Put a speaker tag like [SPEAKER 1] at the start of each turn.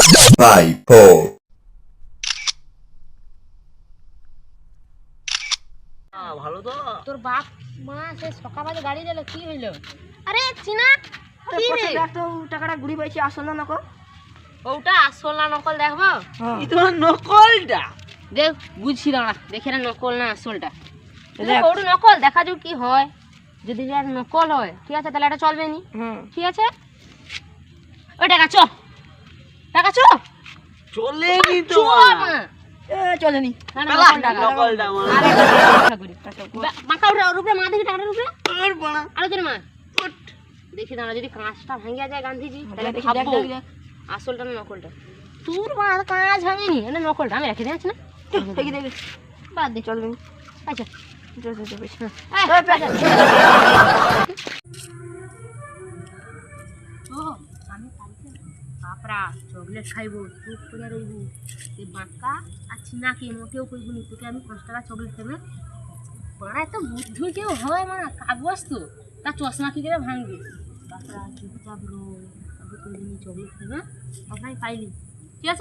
[SPEAKER 1] 5, 4,
[SPEAKER 2] ভালো তো
[SPEAKER 3] তোর বাপ মা সে সকালে গাড়ি দিল কি হইলো? আরে চিনা কি রে
[SPEAKER 4] তো টাকাটা ঘুরি পাইছি আসল না নকল
[SPEAKER 3] ওটা আসল না নকল দেখবো?
[SPEAKER 2] এই তো নকলটা
[SPEAKER 3] দেখ বুঝছি দাঁড়া দেখে না নকল না আসলটা।
[SPEAKER 4] দেখ।
[SPEAKER 3] ওটা নকল দেখা যাক কি হয়। যদি এটা নকল হয় ঠিক আছে তাহলে এটা চলবে নি। ঠিক আছে ওই টাকা চ টাকা চ
[SPEAKER 2] চলেনি তো
[SPEAKER 3] চ
[SPEAKER 2] মা।
[SPEAKER 3] মা।
[SPEAKER 4] চলেনি
[SPEAKER 3] না, না,
[SPEAKER 2] পালা,
[SPEAKER 3] নকল টাকা।
[SPEAKER 2] নকলটা মা।
[SPEAKER 3] আরে টাকা করি। মাথা ওর উপরে মা দেখি টাকাটার উপরে
[SPEAKER 2] আর বানা
[SPEAKER 3] আরো তোর মা দেখি দাঁড়া যদি কাঁচটা ভাঙিয়া যায় গান্ধীজি তাহলে
[SPEAKER 4] দেখি,
[SPEAKER 3] ভাববো
[SPEAKER 4] দেখ, দেখ।
[SPEAKER 3] আসলটা না নকলটা। তোর মা কাঁচ ভাঙেনি এটা নকলটা আমি রেখে দিয়েছি না
[SPEAKER 4] দেখি দেখি
[SPEAKER 3] বাদ দে
[SPEAKER 4] চলবেনি
[SPEAKER 3] আচ্ছা বাপরা চকলেট খাইব চুপ করে রইব এই বাঁকা আর চিনাকে মোটেও কইব নি তোকে আমি 5 টাকা চকলেট খাবে বাড়ায় তো বুদ্ধি কেউ হয় মা কাগজ তো তা চশমা কি করে ভাঙবে বাপরা চুপচাপ রো আমি কইব নি চকলেট খাবে বাপরাই পাইলি